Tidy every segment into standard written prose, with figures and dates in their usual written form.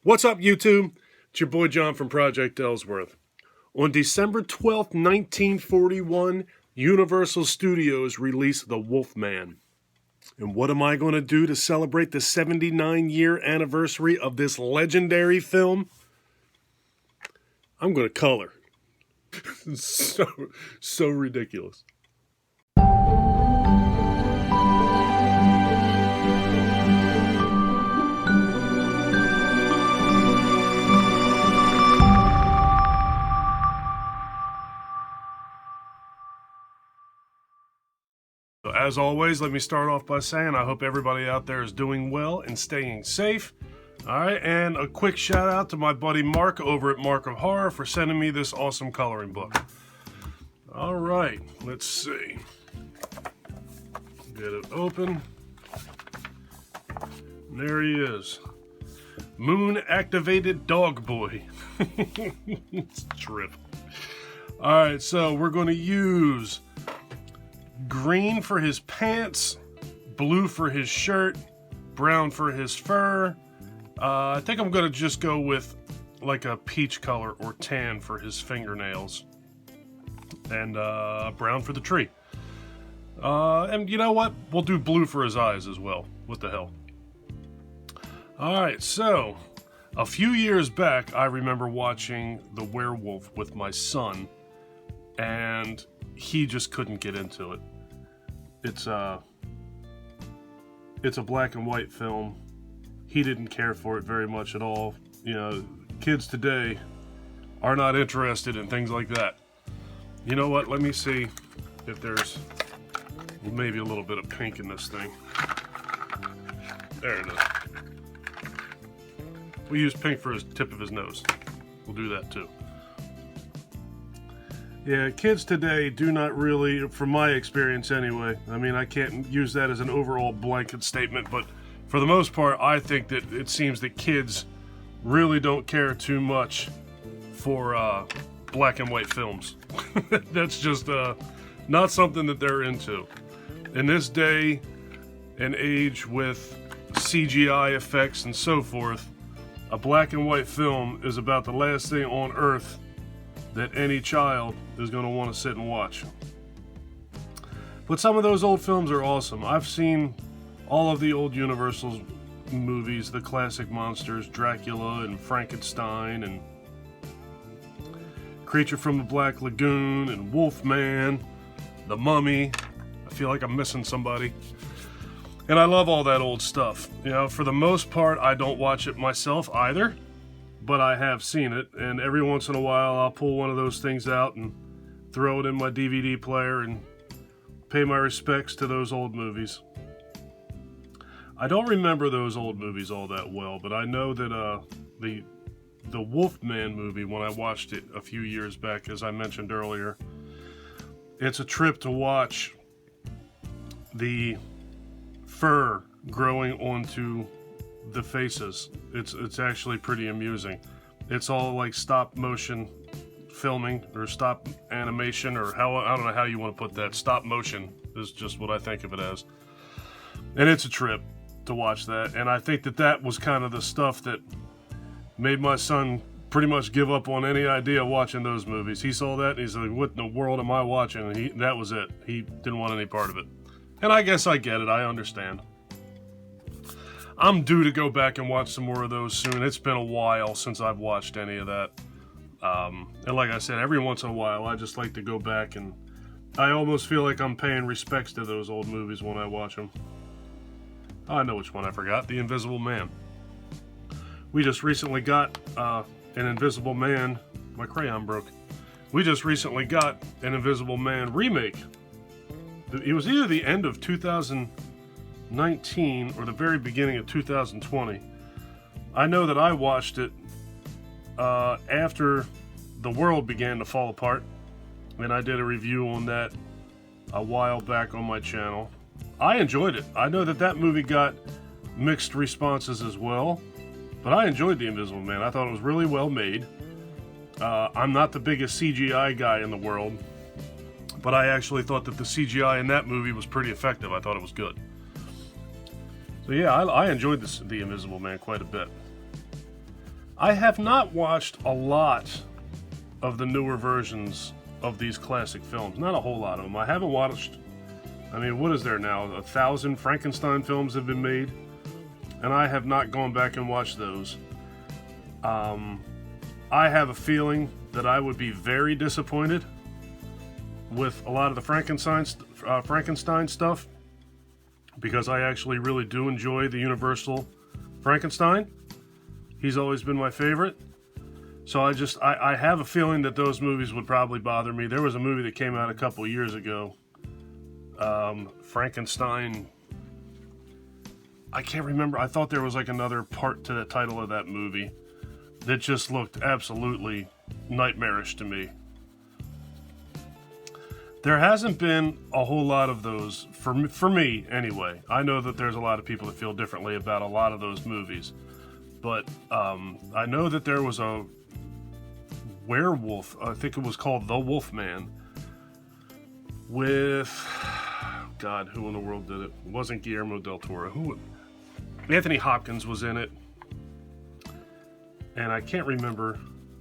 What's up, YouTube? It's your boy John from Project Ellsworth. On December 12th, 1941, Universal Studios released The Wolfman. And what am I going to do to celebrate the 79-year anniversary of this legendary film? I'm going to color. so ridiculous. So as always, let me start off by saying I hope everybody out there is doing well and staying safe. Alright, and a quick shout out to my buddy Marc over at Marc of Horror for sending me this awesome coloring book. Alright, let's see. Get it open. There he is. Moon activated dog boy. It's a trip. Alright, so we're going to use green for his pants, blue for his shirt, brown for his fur. I think I'm going to just go with like a peach color or tan for his fingernails. And brown for the tree. And you know what? We'll do blue for his eyes as well. What the hell? Alright, so a few years back, I remember watching The Werewolf with my son, and he just couldn't get into it. It's a black and white film. He didn't care for it very much at all. You know, kids today are not interested in things like that. You know what? Let me see if there's maybe a little bit of pink in this thing. There it is. We use pink for his tip of his nose. We'll do that too. Yeah, kids today do not really, from my experience anyway, I mean, I can't use that as an overall blanket statement, but for the most part, I think that it seems that kids really don't care too much for black and white films. That's just not something that they're into. In this day and age with CGI effects and so forth, a black and white film is about the last thing on earth that any child is going to want to sit and watch. But some of those old films are awesome. I've seen all of the old Universal movies, the classic monsters, Dracula and Frankenstein and Creature from the Black Lagoon and Wolfman, The Mummy. I feel like I'm missing somebody. And I love all that old stuff. You know, for the most part, I don't watch it myself either, but I have seen it, and every once in a while I'll pull one of those things out and throw it in my DVD player and pay my respects to those old movies. I don't remember those old movies all that well, but I know that the Wolfman movie, when I watched it a few years back, as I mentioned earlier, it's a trip to watch the fur growing onto the faces. It's actually pretty amusing. It's all like stop motion filming or stop animation, or I don't know how you want to put that. Stop motion is just what I think of it as. And it's a trip to watch that. And I think that was kind of the stuff that made my son pretty much give up on any idea of watching those movies. He saw that and he's like, what in the world am I watching? And that was it. He didn't want any part of it. And I guess I get it. I understand. I'm due to go back and watch some more of those soon. It's been a while since I've watched any of that. And like I said, every once in a while, I just like to go back, and I almost feel like I'm paying respects to those old movies when I watch them. I know which one I forgot. The Invisible Man. We just recently got an Invisible Man. My crayon broke. We just recently got an Invisible Man remake. It was either the end of 2019 or the very beginning of 2020. I know that I watched it after the world began to fall apart, and I did a review on that a while back on my channel. I enjoyed it. I know that movie got mixed responses as well, but I enjoyed The Invisible Man. I thought it was really well made. I'm not the biggest CGI guy in the world, but I actually thought that the CGI in that movie was pretty effective. I thought it was good. So yeah, I enjoyed The Invisible Man quite a bit. I have not watched a lot of the newer versions of these classic films. Not a whole lot of them. I haven't watched, I mean, what is there now? 1,000 Frankenstein films have been made, and I have not gone back and watched those. I have a feeling that I would be very disappointed with a lot of the Frankenstein stuff, because I actually really do enjoy the Universal Frankenstein. He's always been my favorite. So I have a feeling that those movies would probably bother me. There was a movie that came out a couple years ago, Frankenstein. I can't remember. I thought there was like another part to the title of that movie that just looked absolutely nightmarish to me. There hasn't been a whole lot of those, for me anyway. I know that there's a lot of people that feel differently about a lot of those movies. But I know that there was a werewolf, I think it was called The Wolfman, with, God, who in the world did it? It wasn't Guillermo del Toro. Anthony Hopkins was in it. And I can't remember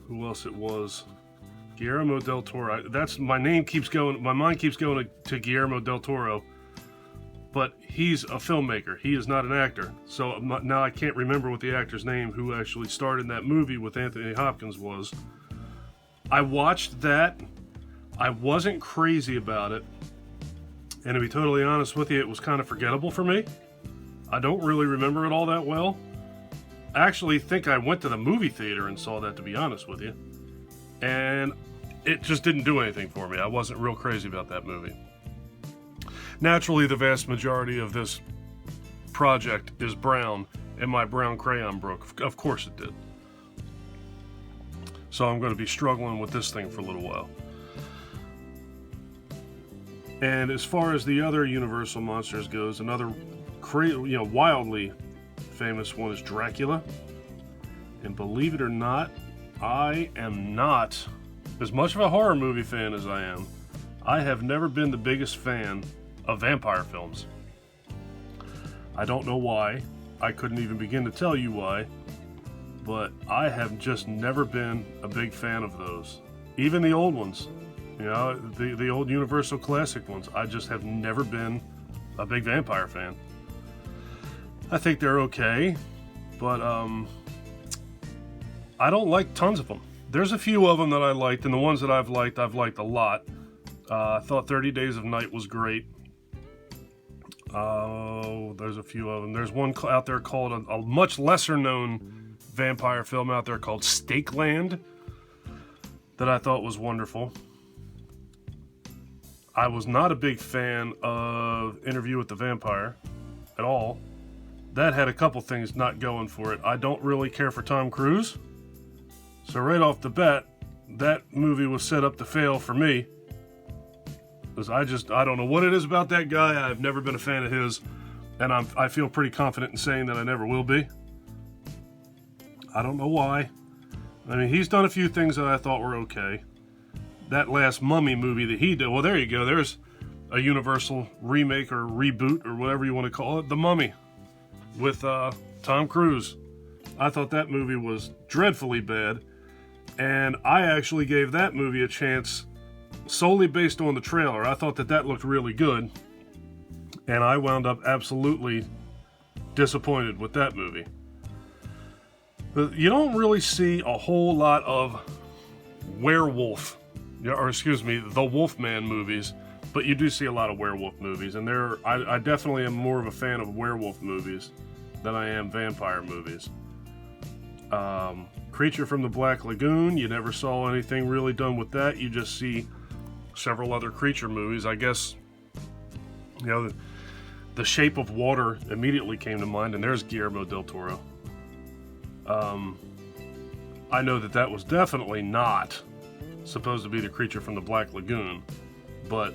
who else it was. Guillermo del Toro. My mind keeps going to Guillermo del Toro, but he's a filmmaker. He is not an actor. So now I can't remember what the actor's name who actually starred in that movie with Anthony Hopkins was. I watched that. I wasn't crazy about it. And to be totally honest with you, it was kind of forgettable for me. I don't really remember it all that well. I actually think I went to the movie theater and saw that, to be honest with you. And it just didn't do anything for me. I wasn't real crazy about that movie. Naturally, the vast majority of this project is brown, and my brown crayon broke. Of course it did. So I'm going to be struggling with this thing for a little while. And as far as the other Universal monsters goes, another wildly famous one is Dracula. And believe it or not, I am not as much of a horror movie fan as I am. I have never been the biggest fan of vampire films. I don't know why. I couldn't even begin to tell you why. But I have just never been a big fan of those. Even the old ones. You know, the old Universal classic ones. I just have never been a big vampire fan. I think they're okay, but I don't like tons of them. There's a few of them that I liked, and the ones that I've liked a lot. I thought 30 Days of Night was great. There's a few of them. There's one out there called a much lesser known vampire film out there called Stakeland that I thought was wonderful. I was not a big fan of Interview with the Vampire at all. That had a couple things not going for it. I don't really care for Tom Cruise. So right off the bat, that movie was set up to fail for me. Because I don't know what it is about that guy. I've never been a fan of his. And I feel pretty confident in saying that I never will be. I don't know why. I mean, he's done a few things that I thought were okay. That last Mummy movie that he did, well, there you go. There's a Universal remake or reboot or whatever you want to call it. The Mummy with Tom Cruise. I thought that movie was dreadfully bad. And I actually gave that movie a chance solely based on the trailer. I thought that looked really good. And I wound up absolutely disappointed with that movie. You don't really see a whole lot of werewolf, the Wolfman movies, but you do see a lot of werewolf movies. And I definitely am more of a fan of werewolf movies than I am vampire movies. Creature from the Black Lagoon, you never saw anything really done with that. You just see several other creature movies. I guess, The Shape of Water immediately came to mind, and there's Guillermo del Toro. I know that was definitely not supposed to be the creature from the Black Lagoon, but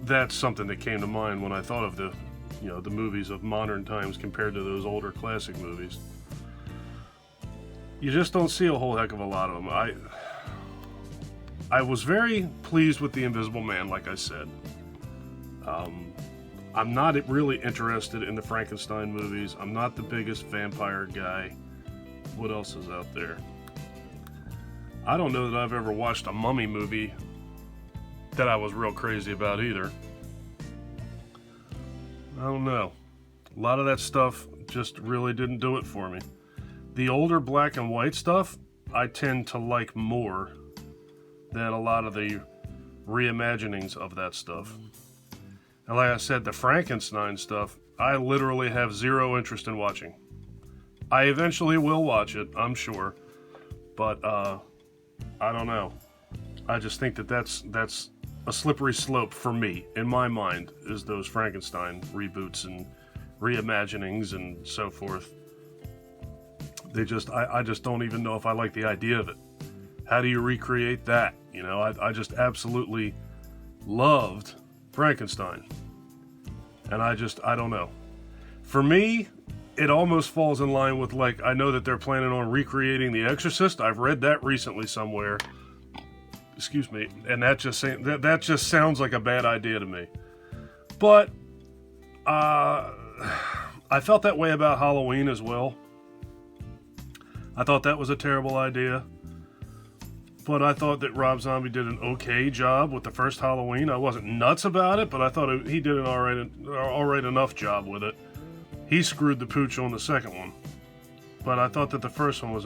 that's something that came to mind when I thought of the movies of modern times compared to those older classic movies. You just don't see a whole heck of a lot of them. I was very pleased with The Invisible Man, like I said. I'm not really interested in the Frankenstein movies. I'm not the biggest vampire guy. What else is out there? I don't know that I've ever watched a mummy movie that I was real crazy about either. I don't know. A lot of that stuff just really didn't do it for me. The older black and white stuff, I tend to like more than a lot of the reimaginings of that stuff. And like I said, the Frankenstein stuff, I literally have zero interest in watching. I eventually will watch it, I'm sure, but I don't know. I just think that that's a slippery slope for me, in my mind, is those Frankenstein reboots and reimaginings and so forth. I just don't even know if I like the idea of it. How do you recreate that? You know, I just absolutely loved Frankenstein. And I don't know. For me, it almost falls in line with, like, I know that they're planning on recreating The Exorcist. I've read that recently somewhere. Excuse me. And that just sounds like a bad idea to me. But I felt that way about Halloween as well. I thought that was a terrible idea. But I thought that Rob Zombie did an okay job with the first Halloween. I wasn't nuts about it, but I thought he did an all right enough job with it. He screwed the pooch on the second one. But I thought that the first one was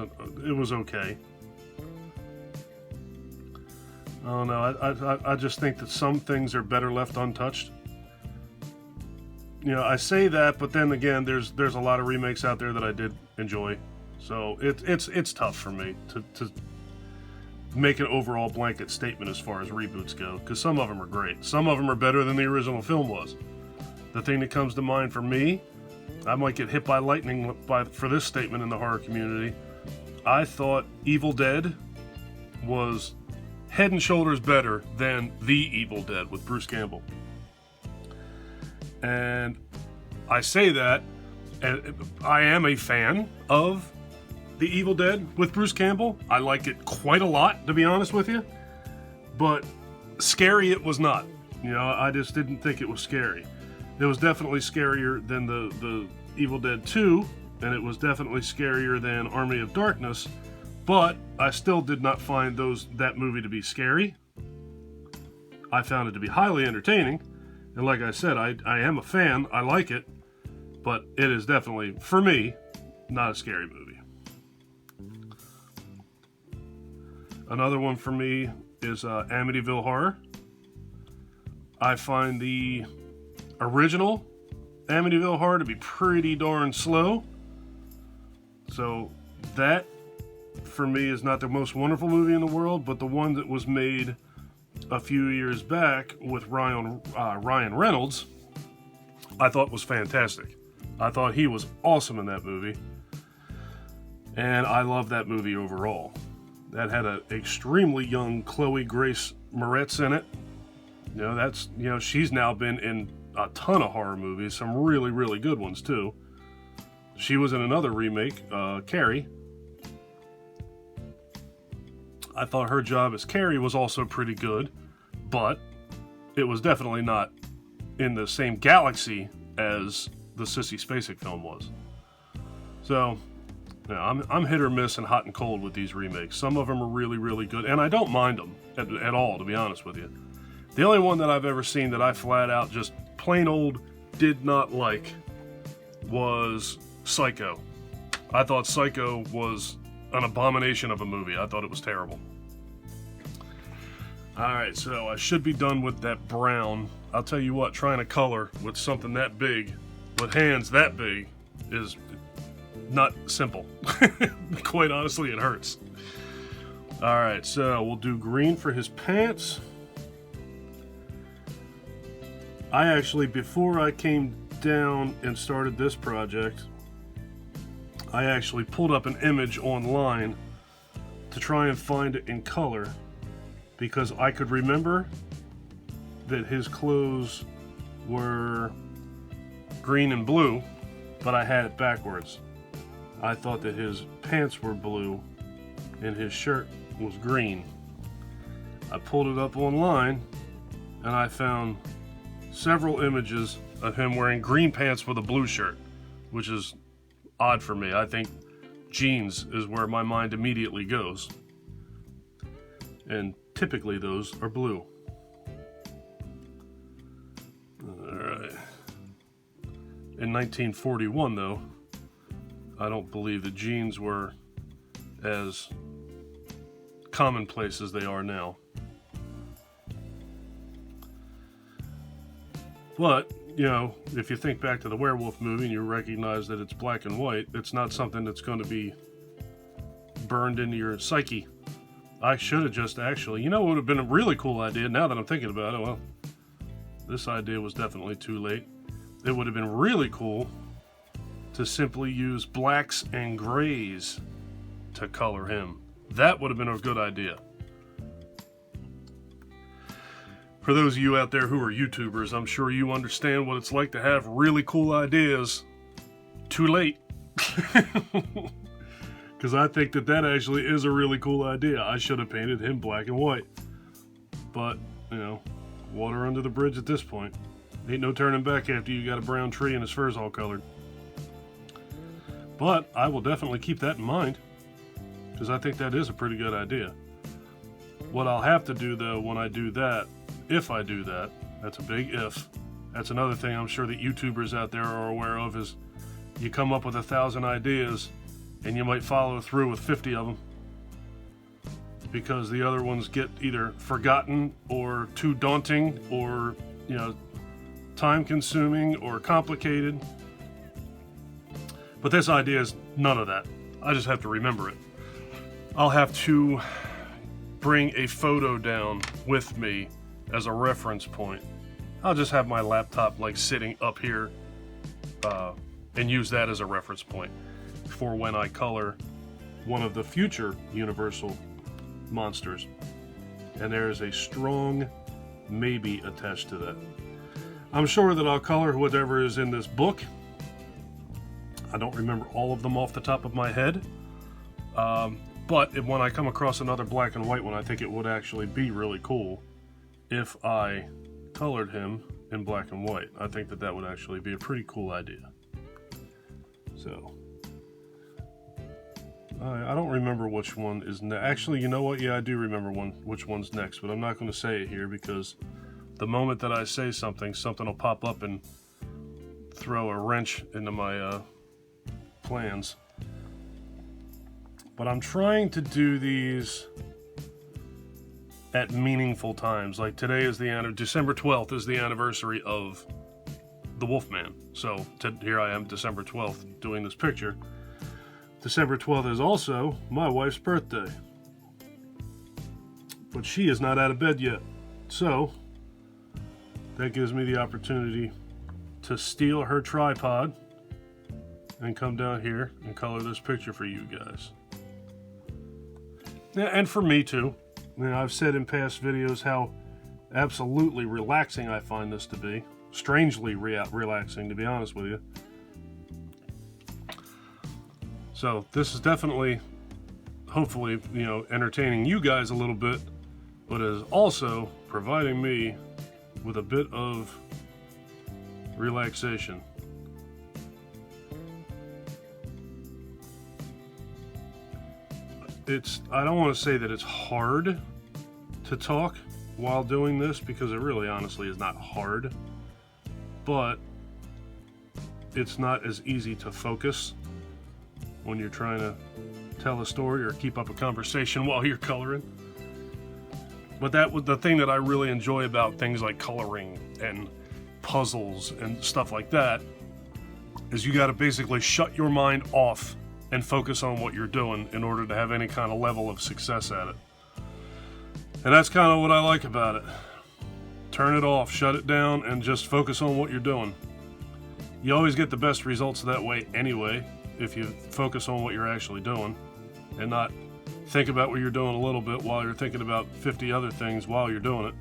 okay. I don't know. I just think that some things are better left untouched. You know, I say that, but then again, there's a lot of remakes out there that I did enjoy. So it's tough for me to make an overall blanket statement as far as reboots go, because some of them are great. Some of them are better than the original film was. The thing that comes to mind for me, I might get hit by lightning for this statement in the horror community. I thought Evil Dead was head and shoulders better than The Evil Dead with Bruce Campbell. And I say that, and I am a fan of The Evil Dead with Bruce Campbell. I like it quite a lot, to be honest with you. But scary it was not. You know, I just didn't think it was scary. It was definitely scarier than the Evil Dead 2, and it was definitely scarier than Army of Darkness, but I still did not find that movie to be scary. I found it to be highly entertaining, and like I said, I am a fan, I like it, but it is definitely, for me, not a scary movie. Another one for me is Amityville Horror. I find the original Amityville Horror to be pretty darn slow. So that, for me, is not the most wonderful movie in the world, but the one that was made a few years back with Ryan Reynolds, I thought was fantastic. I thought he was awesome in that movie. And I love that movie overall. That had an extremely young Chloe Grace Moretz in it. She's now been in a ton of horror movies, some really, really good ones too. She was in another remake, Carrie. I thought her job as Carrie was also pretty good, but it was definitely not in the same galaxy as the Sissy Spacek film was. So, yeah, I'm hit or miss and hot and cold with these remakes. Some of them are really, really good, and I don't mind them at all, to be honest with you. The only one that I've ever seen that I flat out just plain old did not like was Psycho. I thought Psycho was an abomination of a movie. I thought it was terrible. Alright, so I should be done with that brown. I'll tell you what, trying to color with something that big, with hands that big, is not simple. Quite honestly, it hurts. Alright, so we'll do green for his pants. I actually, before I came down and started this project, I actually pulled up an image online to try and find it in color, because I could remember that his clothes were green and blue, but I had it backwards. I thought that his pants were blue and his shirt was green. I pulled it up online and I found several images of him wearing green pants with a blue shirt, which is odd for me. I think jeans is where my mind immediately goes. And typically those are blue. Alright. In 1941, though, I don't believe that jeans were as commonplace as they are now. But, you know, if you think back to the werewolf movie and you recognize that it's black and white, it's not something that's going to be burned into your psyche. I should have just actually, you know what would have been a really cool idea now that I'm thinking about it? Well, this idea was definitely too late. It would have been really cool to simply use blacks and grays to color him. That would have been a good idea. For those of you out there who are YouTubers, I'm sure you understand what it's like to have really cool ideas too late. Because I think that actually is a really cool idea. I should have painted him black and white. But, you know, water under the bridge at this point. Ain't no turning back after you got a brown tree and his fur's all colored. But I will definitely keep that in mind, because I think that is a pretty good idea. What I'll have to do, though, when I do that, if I do that, that's a big if. That's another thing I'm sure that YouTubers out there are aware of, is you come up with 1,000 ideas and you might follow through with 50 of them because the other ones get either forgotten or too daunting or, you know, time consuming or complicated. But this idea is none of that. I just have to remember it. I'll have to bring a photo down with me as a reference point. I'll just have my laptop like sitting up here and use that as a reference point for when I color one of the future Universal monsters. And there is a strong maybe attached to that. I'm sure that I'll color whatever is in this book. I don't remember all of them off the top of my head. But when I come across another black and white one, I think it would actually be really cool if I colored him in black and white. I think that would actually be a pretty cool idea. So, I don't remember which one is next. Actually, you know what? Yeah, I do remember which one's next, but I'm not going to say it here because the moment that I say something will pop up and throw a wrench into my plans. But I'm trying to do these at meaningful times. Like today is December 12th is the anniversary of the Wolfman. So here I am, December 12th, doing this picture. December 12th is also my wife's birthday. But she is not out of bed yet. So that gives me the opportunity to steal her tripod and come down here and color this picture for you guys. Yeah, and for me too. You know, I've said in past videos how absolutely relaxing I find this to be. Strangely relaxing, to be honest with you. So this is definitely, hopefully, you know, entertaining you guys a little bit, but is also providing me with a bit of relaxation. I don't want to say that it's hard to talk while doing this, because it really honestly is not hard, but it's not as easy to focus when you're trying to tell a story or keep up a conversation while you're coloring. But that was the thing that I really enjoy about things like coloring and puzzles and stuff like that, is you got to basically shut your mind off and focus on what you're doing in order to have any kind of level of success at it. And that's kind of what I like about it. Turn it off, shut it down, and just focus on what you're doing. You always get the best results that way anyway, if you focus on what you're actually doing and not think about what you're doing a little bit while you're thinking about 50 other things while you're doing it.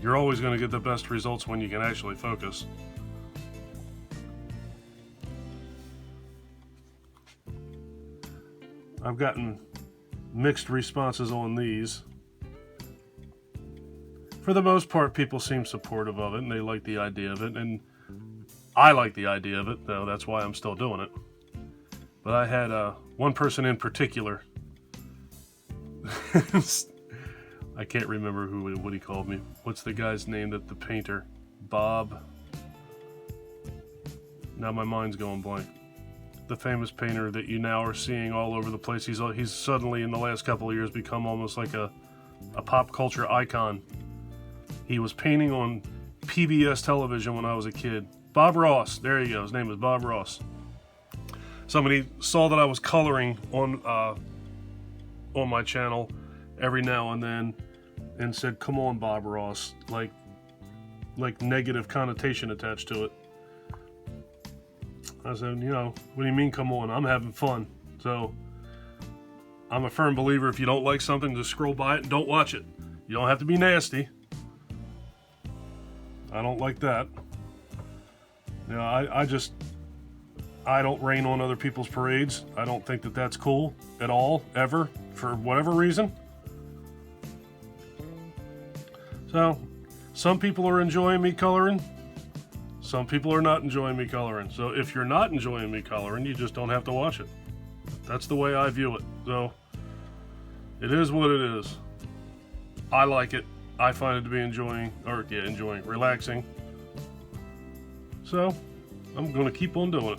You're always going to get the best results when you can actually focus. I've gotten mixed responses on these. For the most part, people seem supportive of it and they like the idea of it, and I like the idea of it, though that's why I'm still doing it. But I had one person in particular. I can't remember what he called me. What's the guy's name? That the painter, Bob. Now my mind's going blank. The famous painter that you now are seeing all over the place. He's suddenly in the last couple of years become almost like a pop culture icon. He was painting on PBS television when I was a kid. Bob Ross. There you go. His name is Bob Ross. Somebody saw that I was coloring on my channel every now and then and said, "Come on, Bob Ross," like negative connotation attached to it. I said, what do you mean, come on? I'm having fun. So I'm a firm believer, if you don't like something, just scroll by it and don't watch it. You don't have to be nasty. I don't like that. I don't rain on other people's parades. I don't think that that's cool at all, ever, for whatever reason. So, some people are enjoying me coloring. Some people are not enjoying me coloring. So if you're not enjoying me coloring, you just don't have to watch it. That's the way I view it. So, it is what it is. I like it. I find it to be enjoying, relaxing. So, I'm going to keep on doing it.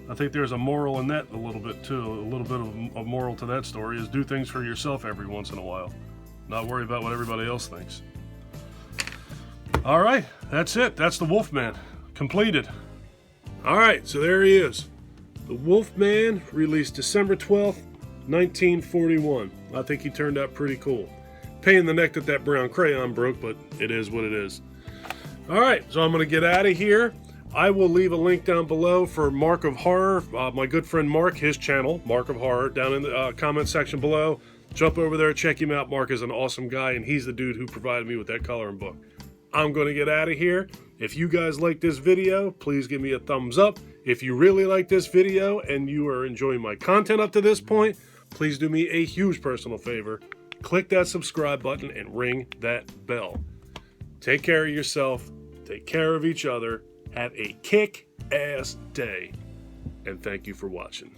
I think there's a moral in that a little bit too. A little bit of a moral to that story is do things for yourself every once in a while. Not worry about what everybody else thinks. All right, that's it. That's the Wolfman completed. All right, so there he is. The Wolfman, released December 12th, 1941. I think he turned out pretty cool. Pain in the neck that that brown crayon broke, but it is what it is. All right, so I'm going to get out of here. I will leave a link down below for Marc of Horror, my good friend Marc, his channel, Marc of Horror, down in the comment section below. Jump over there, check him out. Marc is an awesome guy, and he's the dude who provided me with that coloring book. I'm going to get out of here. If you guys like this video, please give me a thumbs up. If you really like this video and you are enjoying my content up to this point, please do me a huge personal favor. Click that subscribe button and ring that bell. Take care of yourself. Take care of each other. Have a kick-ass day. And thank you for watching.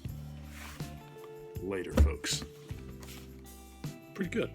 Later, folks. Pretty good.